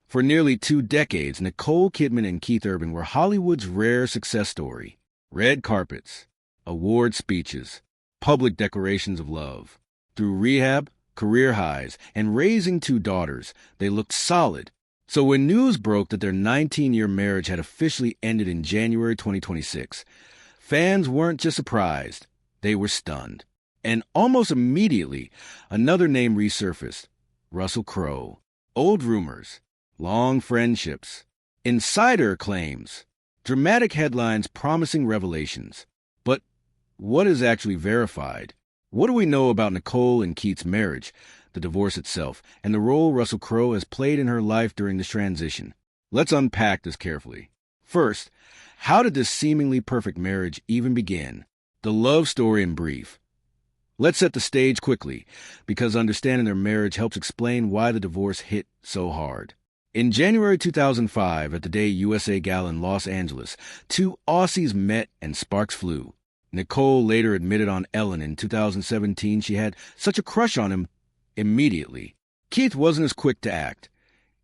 For nearly 2 decades, Nicole Kidman and Keith Urban were Hollywood's rare success story. Red carpets, award speeches, public declarations of love. Through rehab, career highs, and raising 2 daughters, they looked solid. So when news broke that their 19-year marriage had officially ended in January 2026, fans weren't just surprised, they were stunned. And almost immediately, another name resurfaced: Russell Crowe. Old rumors, long friendships, insider claims, dramatic headlines promising revelations. But what is actually verified? What do we know about Nicole and Keith's marriage, the divorce itself, and the role Russell Crowe has played in her life during this transition? Let's unpack this carefully. First, how did this seemingly perfect marriage even begin? The love story in brief. Let's set the stage quickly, because understanding their marriage helps explain why the divorce hit so hard. In January 2005, at the Day USA Gala in Los Angeles, 2 Aussies met and sparks flew. Nicole later admitted on Ellen in 2017 she had such a crush on him immediately. Keith wasn't as quick to act.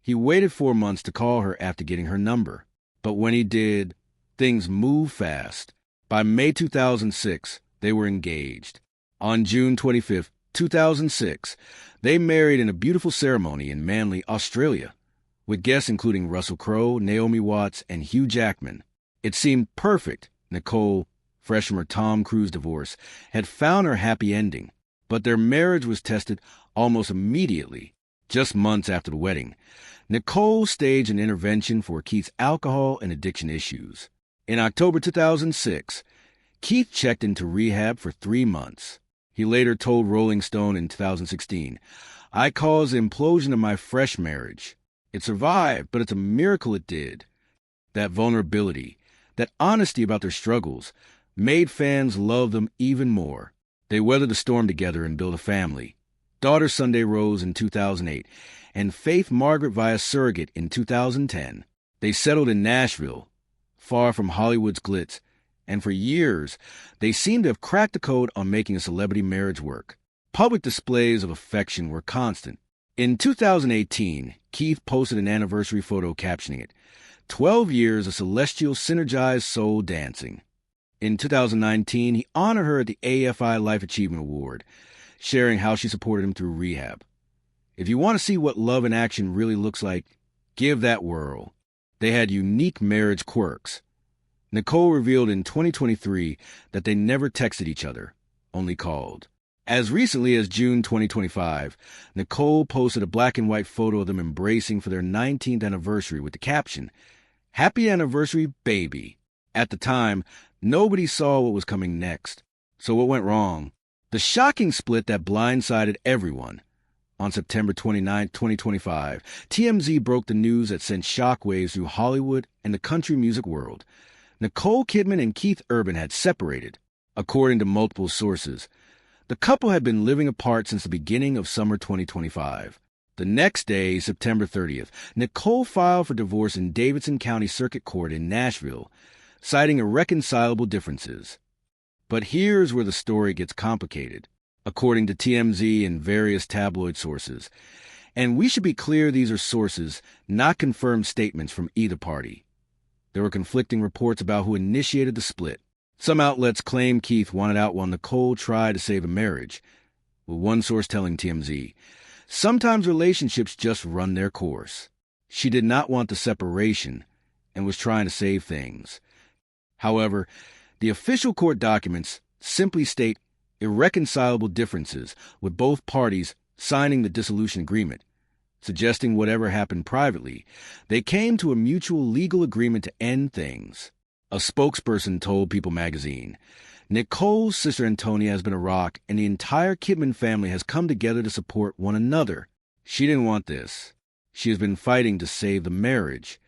He waited 4 months to call her after getting her number. But when he did, things moved fast. By May 2006, they were engaged. On June 25, 2006, they married in a beautiful ceremony in Manly, Australia, with guests including Russell Crowe, Naomi Watts, and Hugh Jackman. It seemed perfect. Nicole, fresh from her Tom Cruise divorce, had found her happy ending. But their marriage was tested almost immediately. Just months after the wedding, Nicole staged an intervention for Keith's alcohol and addiction issues. In October 2006, Keith checked into rehab for 3 months. He later told Rolling Stone in 2016, "I caused the implosion of my fresh marriage. It survived, but it's a miracle it did." That vulnerability, that honesty about their struggles, made fans love them even more. They weathered the storm together and built a family. Daughter Sunday Rose in 2008, and Faith Margaret via surrogate in 2010. They settled in Nashville, far from Hollywood's glitz, and for years, they seemed to have cracked the code on making a celebrity marriage work. Public displays of affection were constant. In 2018, Keith posted an anniversary photo captioning it, "12 years of celestial synergized soul dancing." In 2019, he honored her at the AFI Life Achievement Award, sharing how she supported him through rehab. If you want to see what love in action really looks like, give that a whirl. They had unique marriage quirks. Nicole revealed in 2023 that they never texted each other, only called. As recently as June 2025, Nicole posted a black and white photo of them embracing for their 19th anniversary with the caption, "Happy anniversary, baby." At the time, nobody saw what was coming next. So what went wrong? The shocking split that blindsided everyone. On September 29, 2025, TMZ broke the news that sent shockwaves through Hollywood and the country music world. Nicole Kidman and Keith Urban had separated, according to multiple sources. The couple had been living apart since the beginning of summer 2025. The next day, September 30th, Nicole filed for divorce in Davidson County Circuit Court in Nashville, citing irreconcilable differences. But here's where the story gets complicated, according to TMZ and various tabloid sources. And we should be clear these are sources, not confirmed statements from either party. There were conflicting reports about who initiated the split. Some outlets claim Keith wanted out while Nicole tried to save a marriage, with one source telling TMZ, "Sometimes relationships just run their course." She did not want the separation and was trying to save things. However, the official court documents simply state irreconcilable differences, with both parties signing the dissolution agreement, suggesting whatever happened privately, they came to a mutual legal agreement to end things. A spokesperson told People magazine, "Nicole's sister Antonia has been a rock, and the entire Kidman family has come together to support one another. She didn't want this. She has been fighting to save the marriage."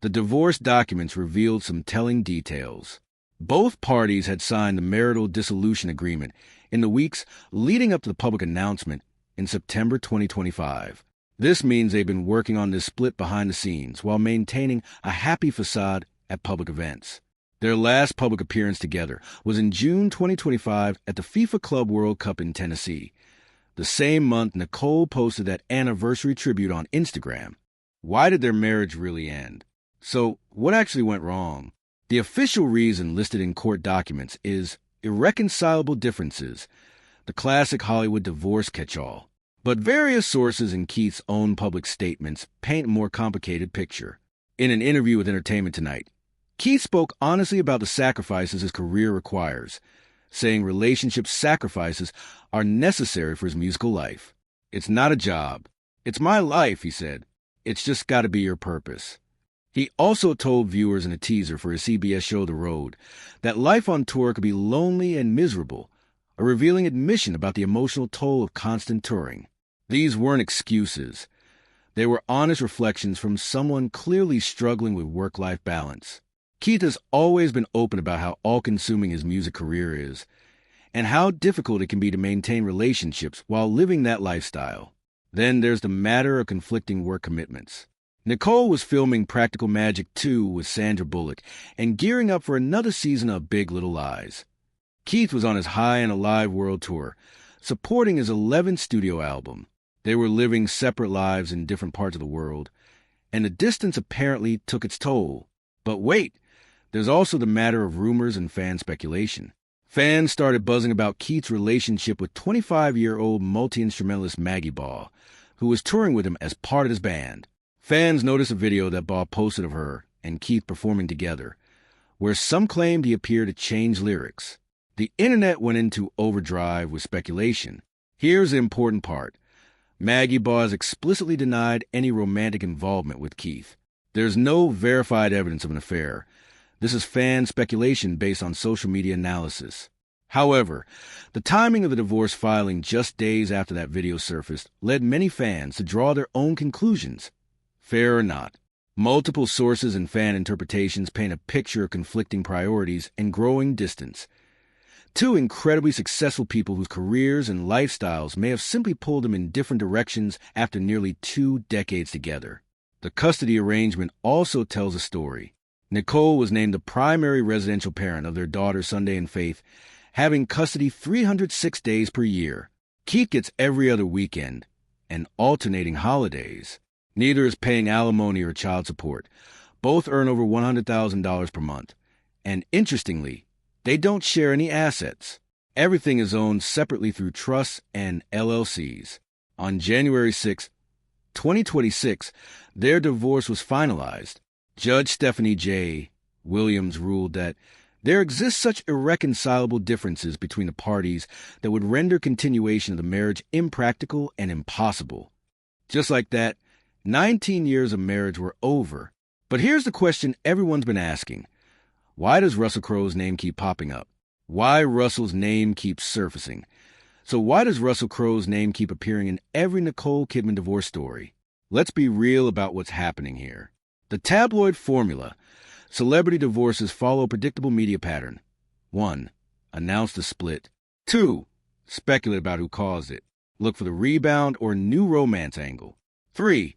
The divorce documents revealed some telling details. Both parties had signed the marital dissolution agreement in the weeks leading up to the public announcement in September 2025. This means they've been working on this split behind the scenes while maintaining a happy facade at public events. Their last public appearance together was in June 2025 at the FIFA Club World Cup in Tennessee. The same month, Nicole posted that anniversary tribute on Instagram. Why did their marriage really end? So, what actually went wrong? The official reason listed in court documents is irreconcilable differences, the classic Hollywood divorce catch-all. But various sources in Keith's own public statements paint a more complicated picture. In an interview with Entertainment Tonight, Keith spoke honestly about the sacrifices his career requires, saying relationship sacrifices are necessary for his musical life. It's not a job. It's my life, he said. It's just got to be your purpose. He also told viewers in a teaser for his CBS show The Road that life on tour could be lonely and miserable, a revealing admission about the emotional toll of constant touring. These weren't excuses. They were honest reflections from someone clearly struggling with work-life balance. Keith has always been open about how all-consuming his music career is, and how difficult it can be to maintain relationships while living that lifestyle. Then there's the matter of conflicting work commitments. Nicole was filming Practical Magic 2 with Sandra Bullock and gearing up for another season of Big Little Lies. Keith was on his High and Alive world tour, supporting his 11th studio album. They were living separate lives in different parts of the world, and the distance apparently took its toll. But wait, there's also the matter of rumors and fan speculation. Fans started buzzing about Keith's relationship with 25-year-old multi-instrumentalist Maggie Ball, who was touring with him as part of his band. Fans noticed a video that Ball posted of her and Keith performing together, where some claimed he appeared to change lyrics. The internet went into overdrive with speculation. Here's the important part. Maggie Ball has explicitly denied any romantic involvement with Keith. There's no verified evidence of an affair. This is fan speculation based on social media analysis. However, the timing of the divorce filing just days after that video surfaced led many fans to draw their own conclusions. Fair or not, multiple sources and fan interpretations paint a picture of conflicting priorities and growing distance. Two incredibly successful people whose careers and lifestyles may have simply pulled them in different directions after nearly 2 decades together. The custody arrangement also tells a story. Nicole was named the primary residential parent of their daughter Sunday and Faith, having custody 306 days per year. Keith gets every other weekend and alternating holidays. Neither is paying alimony or child support. Both earn over $100,000 per month. And interestingly, they don't share any assets. Everything is owned separately through trusts and LLCs. On January 6, 2026, their divorce was finalized. Judge Stephanie J. Williams ruled that there exist such irreconcilable differences between the parties that would render continuation of the marriage impractical and impossible. Just like that, 19 years of marriage were over. But here's the question everyone's been asking. Why does Russell Crowe's name keep popping up? Why Russell's name keeps surfacing? So why does Russell Crowe's name keep appearing in every Nicole Kidman divorce story? Let's be real about what's happening here. The tabloid formula. Celebrity divorces follow a predictable media pattern. 1. Announce the split. 2. Speculate about who caused it. Look for the rebound or new romance angle. 3.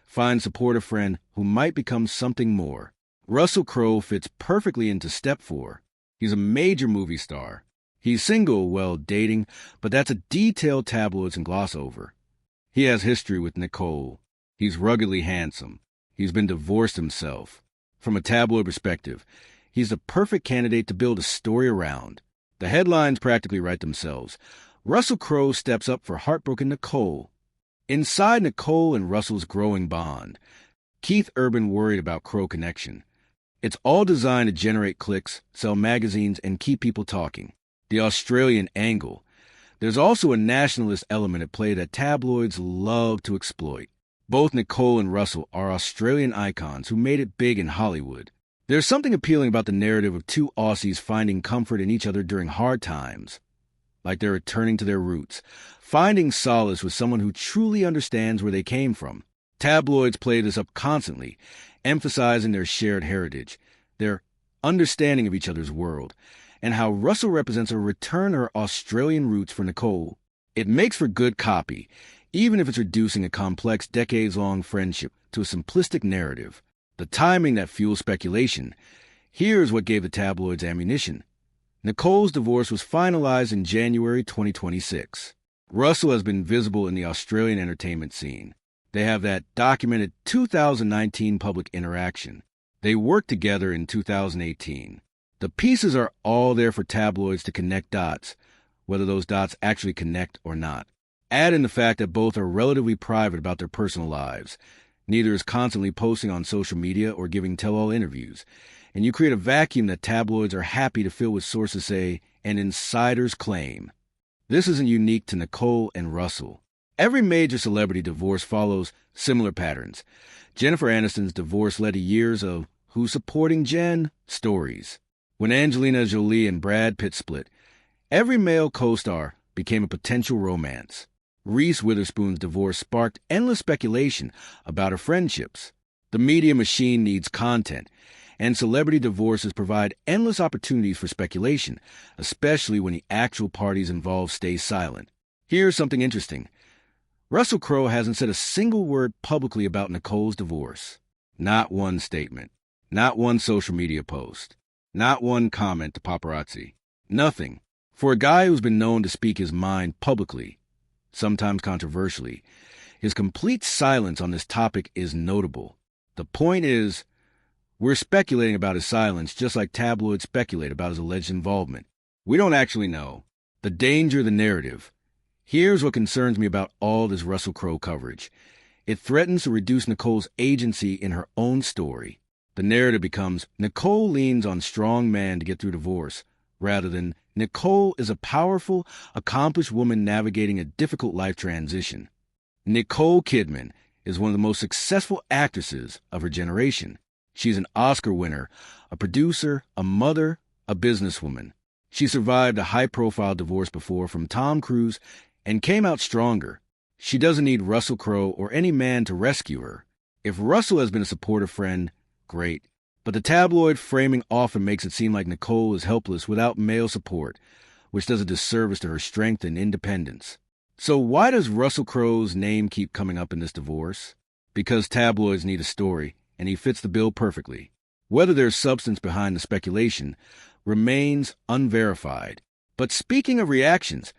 Find supportive friend who might become something more. Russell Crowe fits perfectly into step 4. He's a major movie star. He's single, well, dating, but that's a detail tabloids can gloss over. He has history with Nicole. He's ruggedly handsome. He's been divorced himself. From a tabloid perspective, he's the perfect candidate to build a story around. The headlines practically write themselves. Russell Crowe steps up for heartbroken Nicole. Inside Nicole and Russell's growing bond, Keith Urban worried about Crowe connection. It's all designed to generate clicks, sell magazines, and keep people talking. The Australian angle. There's also a nationalist element at play that tabloids love to exploit. Both Nicole and Russell are Australian icons who made it big in Hollywood. There's something appealing about the narrative of two Aussies finding comfort in each other during hard times. Like they're returning to their roots, finding solace with someone who truly understands where they came from. Tabloids play this up constantly, emphasizing their shared heritage, their understanding of each other's world, and how Russell represents a return to her Australian roots for Nicole. It makes for good copy, even if it's reducing a complex decades-long friendship to a simplistic narrative. The timing that fuels speculation. Here's what gave the tabloids ammunition. Nicole's divorce was finalized in January 2026. Russell has been visible in the Australian entertainment scene. They have that documented 2019 public interaction. They worked together in 2018. The pieces are all there for tabloids to connect dots, whether those dots actually connect or not. Add in the fact that both are relatively private about their personal lives. Neither is constantly posting on social media or giving tell-all interviews. And you create a vacuum that tabloids are happy to fill with sources say, an insider's claim. This isn't unique to Nicole and Russell. Every major celebrity divorce follows similar patterns. Jennifer Aniston's divorce led to years of "who's supporting Jen?" stories. When Angelina Jolie and Brad Pitt split, every male co-star became a potential romance. Reese Witherspoon's divorce sparked endless speculation about her friendships. The media machine needs content, and celebrity divorces provide endless opportunities for speculation, especially when the actual parties involved stay silent. Here's something interesting. Russell Crowe hasn't said a single word publicly about Nicole's divorce. Not one statement. Not one social media post. Not one comment to paparazzi. Nothing. For a guy who's been known to speak his mind publicly, sometimes controversially, his complete silence on this topic is notable. The point is, we're speculating about his silence just like tabloids speculate about his alleged involvement. We don't actually know. The danger of the narrative. Here's what concerns me about all this Russell Crowe coverage. It threatens to reduce Nicole's agency in her own story. The narrative becomes, Nicole leans on strong man to get through divorce, rather than Nicole is a powerful, accomplished woman navigating a difficult life transition. Nicole Kidman is one of the most successful actresses of her generation. She's an Oscar winner, a producer, a mother, a businesswoman. She survived a high-profile divorce before from Tom Cruise and came out stronger. She doesn't need Russell Crowe or any man to rescue her. If Russell has been a supportive friend, great. But the tabloid framing often makes it seem like Nicole is helpless without male support, which does a disservice to her strength and independence. So why does Russell Crowe's name keep coming up in this divorce? Because tabloids need a story, and he fits the bill perfectly. Whether there's substance behind the speculation remains unverified. But speaking of reactions,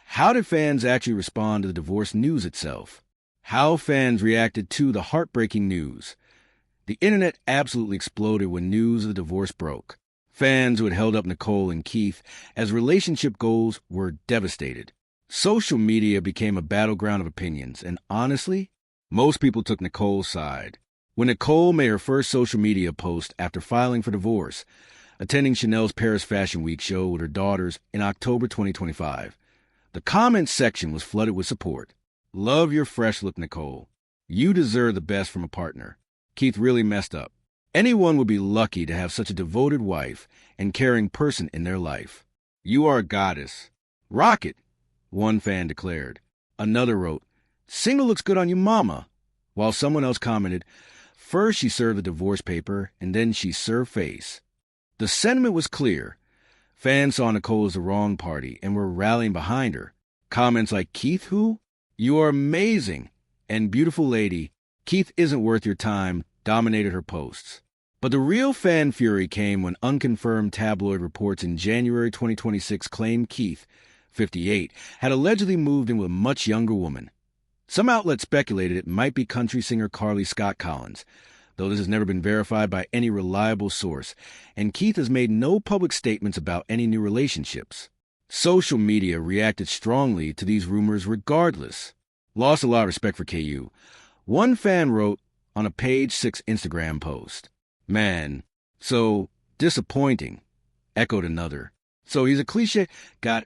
how did fans actually respond to the divorce news itself? How fans reacted to the heartbreaking news? The internet absolutely exploded when news of the divorce broke. Fans who had held up Nicole and Keith as relationship goals were devastated. Social media became a battleground of opinions, and honestly, most people took Nicole's side. When Nicole made her first social media post after filing for divorce, attending Chanel's Paris Fashion Week show with her daughters in October 2025, the comments section was flooded with support. Love your fresh look, Nicole. You deserve the best from a partner. Keith really messed up. Anyone would be lucky to have such a devoted wife and caring person in their life. You are a goddess. Rock it, one fan declared. Another wrote, single looks good on you, mama. While someone else commented, first she served the divorce paper, and then she served face. The sentiment was clear. Fans saw Nicole as the wrong party and were rallying behind her. Comments like, Keith who? You are amazing. And beautiful lady, Keith isn't worth your time, dominated her posts. But the real fan fury came when unconfirmed tabloid reports in January 2026 claimed Keith, 58, had allegedly moved in with a much younger woman. Some outlets speculated it might be country singer Carly Scott Collins, though this has never been verified by any reliable source, and Keith has made no public statements about any new relationships. Social media reacted strongly to these rumors regardless. Lost a lot of respect for KU. One fan wrote on a Page 6 Instagram post, man, so disappointing, echoed another. So he's a cliche, got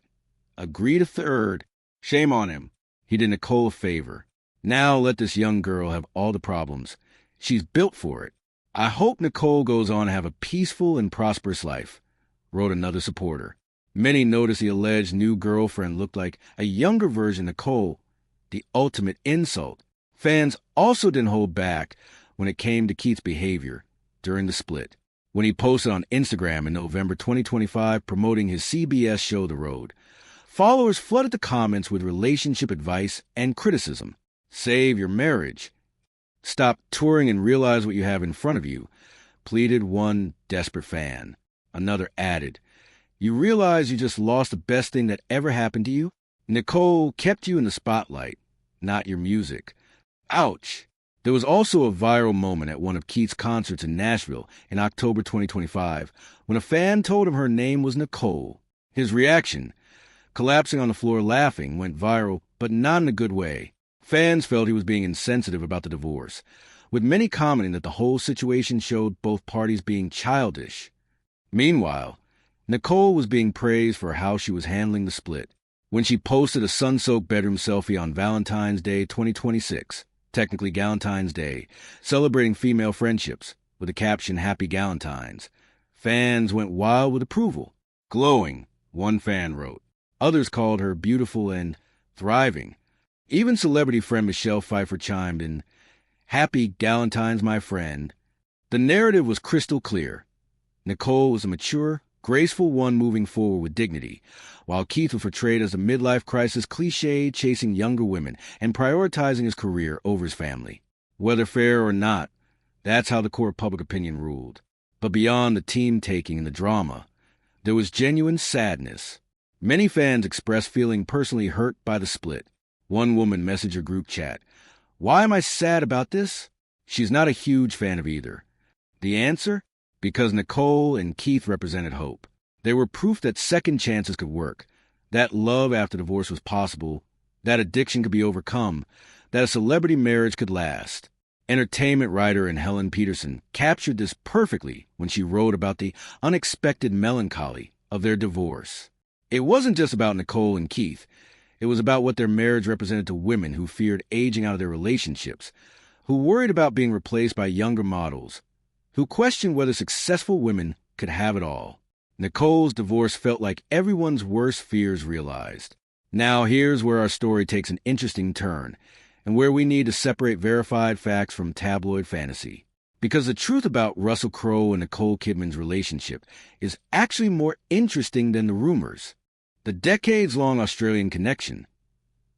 agreed a third. Shame on him. He did Nicole a favor. Now let this young girl have all the problems. She's built for it. I hope Nicole goes on to have a peaceful and prosperous life, wrote another supporter. Many noticed the alleged new girlfriend looked like a younger version of Nicole, the ultimate insult. Fans also didn't hold back when it came to Keith's behavior during the split. When he posted on Instagram in November 2025 promoting his CBS show The Road, followers flooded the comments with relationship advice and criticism. Save your marriage. Stop touring and realize what you have in front of you, pleaded one desperate fan. Another added, you realize you just lost the best thing that ever happened to you? Nicole kept you in the spotlight, not your music. Ouch. There was also a viral moment at one of Keith's concerts in Nashville in October 2025 when a fan told him her name was Nicole. His reaction, collapsing on the floor laughing, went viral, but not in a good way. Fans felt he was being insensitive about the divorce, with many commenting that the whole situation showed both parties being childish. Meanwhile, Nicole was being praised for how she was handling the split. When she posted a sun-soaked bedroom selfie on Valentine's Day 2026, technically Galentine's Day, celebrating female friendships, with the caption Happy Galentines, fans went wild with approval. Glowing, one fan wrote. Others called her beautiful and thriving. Even celebrity friend Michelle Pfeiffer chimed in, Happy Galentine's, my friend. The narrative was crystal clear. Nicole was a mature, graceful one moving forward with dignity, while Keith was portrayed as a midlife crisis cliché chasing younger women and prioritizing his career over his family. Whether fair or not, that's how the court of public opinion ruled. But beyond the team-taking and the drama, there was genuine sadness. Many fans expressed feeling personally hurt by the split. One woman messaged her group chat, Why am I sad about this? She's not a huge fan of either. The answer? Because Nicole and Keith represented hope. They were proof that second chances could work, that love after divorce was possible, that addiction could be overcome, that a celebrity marriage could last. Entertainment writer and Helen Peterson captured this perfectly when she wrote about the unexpected melancholy of their divorce. It wasn't just about Nicole and Keith. It was about what their marriage represented to women who feared aging out of their relationships, who worried about being replaced by younger models, who questioned whether successful women could have it all. Nicole's divorce felt like everyone's worst fears realized. Now here's where our story takes an interesting turn, and where we need to separate verified facts from tabloid fantasy. Because the truth about Russell Crowe and Nicole Kidman's relationship is actually more interesting than the rumors. The decades-long Australian connection.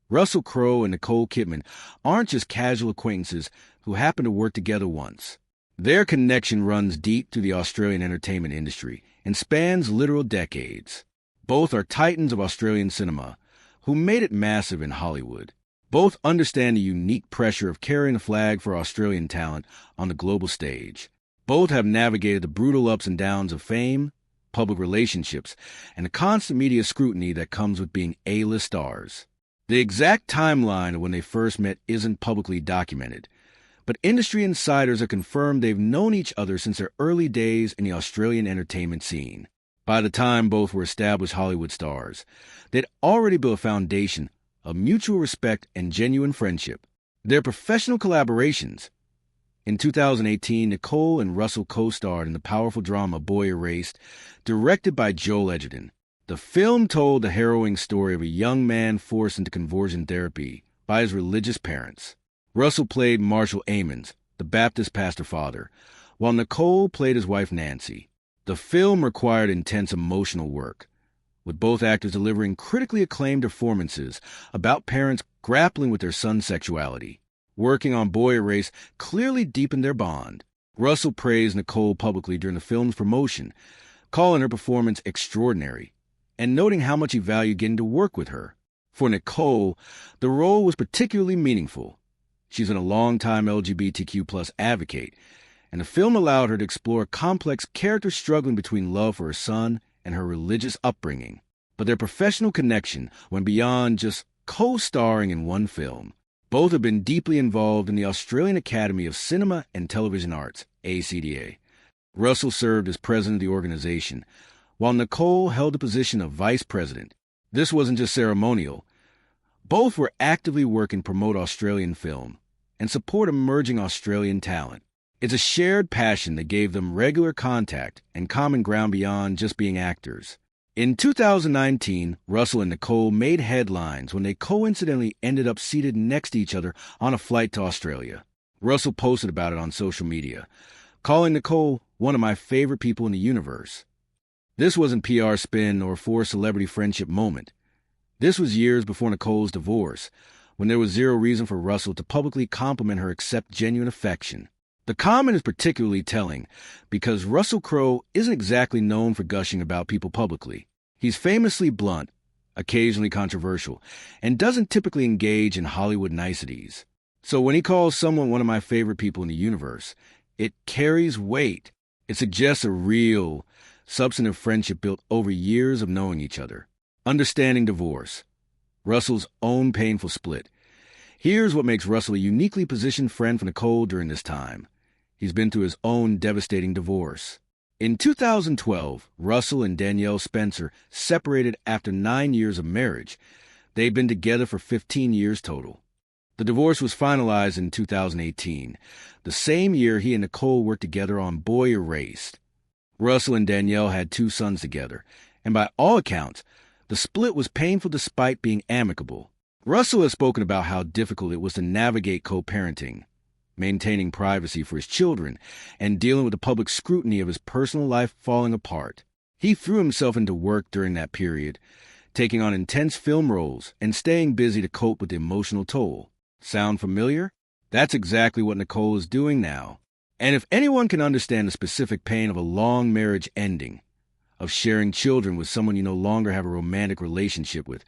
Russell Crowe and Nicole Kidman aren't just casual acquaintances who happen to work together once. Their connection runs deep through the Australian entertainment industry and spans literal decades. Both are titans of Australian cinema, who made it massive in Hollywood. Both understand the unique pressure of carrying the flag for Australian talent on the global stage. Both have navigated the brutal ups and downs of fame, public relationships, and the constant media scrutiny that comes with being A-list stars. The exact timeline of when they first met isn't publicly documented, but industry insiders have confirmed they've known each other since their early days in the Australian entertainment scene. By the time both were established Hollywood stars, they'd already built a foundation of mutual respect and genuine friendship. Their professional collaborations. In 2018, Nicole and Russell co-starred in the powerful drama Boy Erased, directed by Joel Edgerton. The film told the harrowing story of a young man forced into conversion therapy by his religious parents. Russell played Marshall Amons, the Baptist pastor father, while Nicole played his wife Nancy. The film required intense emotional work, with both actors delivering critically acclaimed performances about parents grappling with their son's sexuality. Working on Boy Erased clearly deepened their bond. Russell praised Nicole publicly during the film's promotion, calling her performance extraordinary, and noting how much he valued getting to work with her. For Nicole, the role was particularly meaningful. She's been a long-time LGBTQ+ advocate, and the film allowed her to explore a complex character struggling between love for her son and her religious upbringing. But their professional connection went beyond just co-starring in one film. Both have been deeply involved in the Australian Academy of Cinema and Television Arts, ACDA. Russell served as president of the organization, while Nicole held the position of vice president. This wasn't just ceremonial. Both were actively working to promote Australian film and support emerging Australian talent. It's a shared passion that gave them regular contact and common ground beyond just being actors. In 2019, Russell and Nicole made headlines when they coincidentally ended up seated next to each other on a flight to Australia. Russell posted about it on social media, calling Nicole one of my favorite people in the universe. This wasn't PR spin or forced celebrity friendship moment. This was years before Nicole's divorce, when there was zero reason for Russell to publicly compliment her except genuine affection. The comment is particularly telling because Russell Crowe isn't exactly known for gushing about people publicly. He's famously blunt, occasionally controversial, and doesn't typically engage in Hollywood niceties. So when he calls someone one of my favorite people in the universe, it carries weight. It suggests a real, substantive friendship built over years of knowing each other. Understanding divorce. Russell's own painful split. Here's what makes Russell a uniquely positioned friend for Nicole during this time. He's been through his own devastating divorce. In 2012, Russell and Danielle Spencer separated after 9 years of marriage. They'd been together for 15 years total. The divorce was finalized in 2018, the same year he and Nicole worked together on Boy Erased. Russell and Danielle had 2 sons together, and by all accounts, the split was painful despite being amicable. Russell has spoken about how difficult it was to navigate co-parenting, maintaining privacy for his children, and dealing with the public scrutiny of his personal life falling apart. He threw himself into work during that period, taking on intense film roles and staying busy to cope with the emotional toll. Sound familiar? That's exactly what Nicole is doing now. And if anyone can understand the specific pain of a long marriage ending, of sharing children with someone you no longer have a romantic relationship with,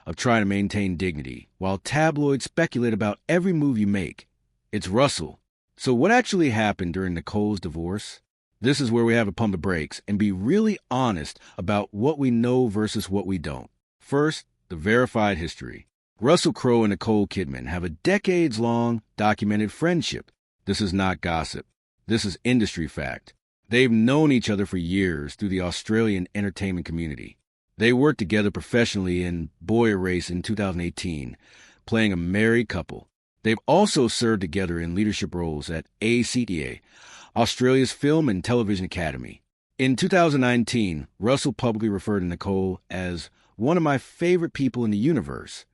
of trying to maintain dignity, while tabloids speculate about every move you make, it's Russell. So what actually happened during Nicole's divorce? This is where we have to pump the brakes and be really honest about what we know versus what we don't. First, the verified history. Russell Crowe and Nicole Kidman have a decades-long documented friendship. This is not gossip. This is industry fact. They've known each other for years through the Australian entertainment community. They worked together professionally in Boy Erased in 2018, playing a married couple. They've also served together in leadership roles at ACTA, Australia's Film and Television Academy. In 2019, Russell publicly referred to Nicole as one of my favorite people in the universe.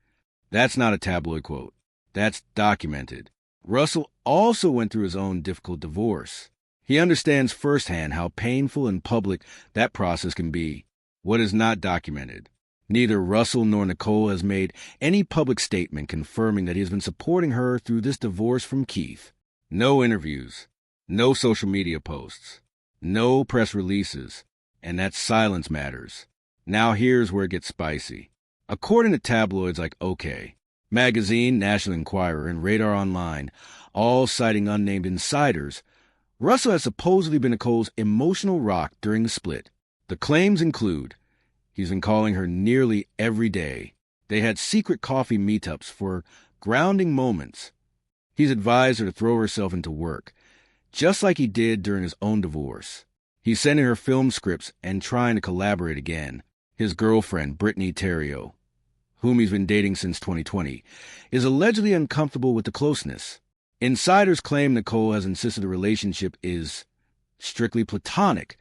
That's not a tabloid quote. That's documented. Russell also went through his own difficult divorce. He understands firsthand how painful and public that process can be. What is not documented? Neither Russell nor Nicole has made any public statement confirming that he has been supporting her through this divorce from Keith. No interviews, no social media posts, no press releases, and that silence matters. Now here's where it gets spicy. According to tabloids like OK Magazine, National Enquirer, and Radar Online, all citing unnamed insiders, Russell has supposedly been Nicole's emotional rock during the split. The claims include he's been calling her nearly every day. They had secret coffee meetups for grounding moments. He's advised her to throw herself into work, just like he did during his own divorce. He's sending her film scripts and trying to collaborate again. His girlfriend, Brittany Terrio, whom he's been dating since 2020, is allegedly uncomfortable with the closeness. Insiders claim Nicole has insisted the relationship is strictly platonic,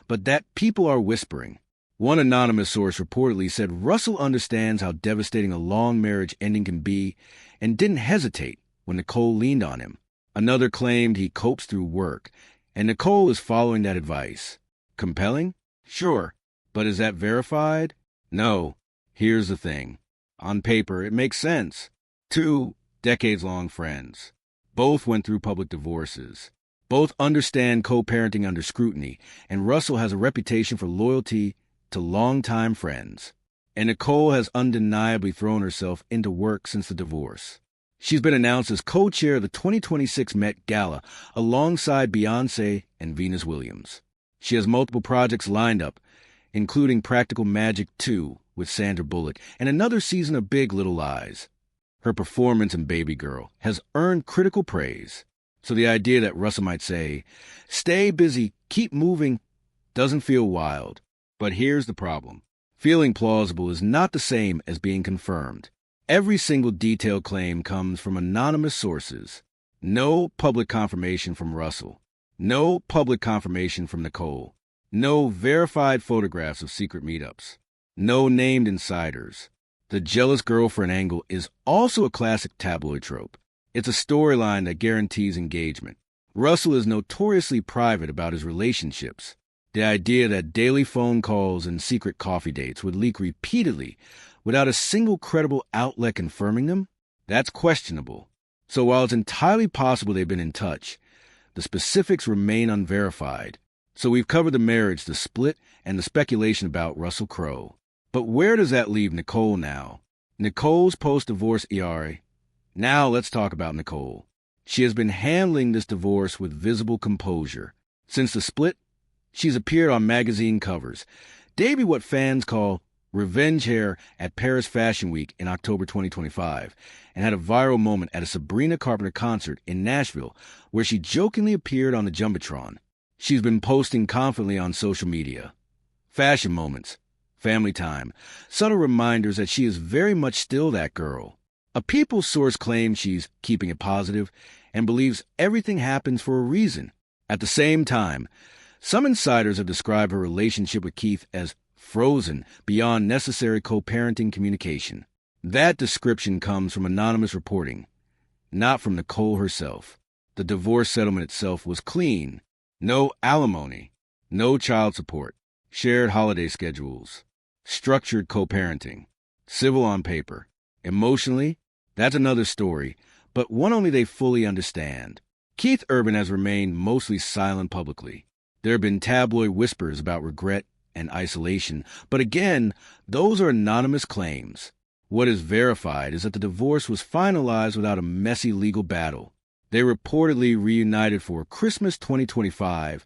but that people are whispering. One anonymous source reportedly said Russell understands how devastating a long marriage ending can be and didn't hesitate when Nicole leaned on him. Another claimed he copes through work, and Nicole is following that advice. Compelling? Sure. But is that verified? No. Here's the thing. On paper, it makes sense. 2 decades-long friends. Both went through public divorces. Both understand co-parenting under scrutiny, and Russell has a reputation for loyalty to longtime friends. And Nicole has undeniably thrown herself into work since the divorce. She's been announced as co-chair of the 2026 Met Gala alongside Beyoncé and Venus Williams. She has multiple projects lined up, including Practical Magic 2 with Sandra Bullock and another season of Big Little Lies. Her performance in Baby Girl has earned critical praise. So the idea that Russell might say, "Stay busy, keep moving," doesn't feel wild. But here's the problem. Feeling plausible is not the same as being confirmed. Every single detailed claim comes from anonymous sources. No public confirmation from Russell. No public confirmation from Nicole. No verified photographs of secret meetups. No named insiders. The jealous girlfriend angle is also a classic tabloid trope. It's a storyline that guarantees engagement. Russell is notoriously private about his relationships. The idea that daily phone calls and secret coffee dates would leak repeatedly without a single credible outlet confirming them, that's questionable. So while it's entirely possible they've been in touch, the specifics remain unverified. So we've covered the marriage, the split, and the speculation about Russell Crowe. But where does that leave Nicole now? Nicole's post-divorce ERA Now let's talk about Nicole. She has been handling this divorce with visible composure. Since the split, she's appeared on magazine covers, debuted what fans call revenge hair at Paris Fashion Week in October 2025, and had a viral moment at a Sabrina Carpenter concert in Nashville where she jokingly appeared on the Jumbotron. She's been posting confidently on social media. Fashion moments, family time, subtle reminders that she is very much still that girl. A People source claims she's keeping it positive and believes everything happens for a reason. At the same time, some insiders have described her relationship with Keith as frozen beyond necessary co-parenting communication. That description comes from anonymous reporting, not from Nicole herself. The divorce settlement itself was clean. No alimony, no child support, shared holiday schedules, structured co-parenting, civil on paper. Emotionally, that's another story, but one only they fully understand. Keith Urban has remained mostly silent publicly. There have been tabloid whispers about regret and isolation, but again, those are anonymous claims. What is verified is that the divorce was finalized without a messy legal battle. They reportedly reunited for Christmas 2025,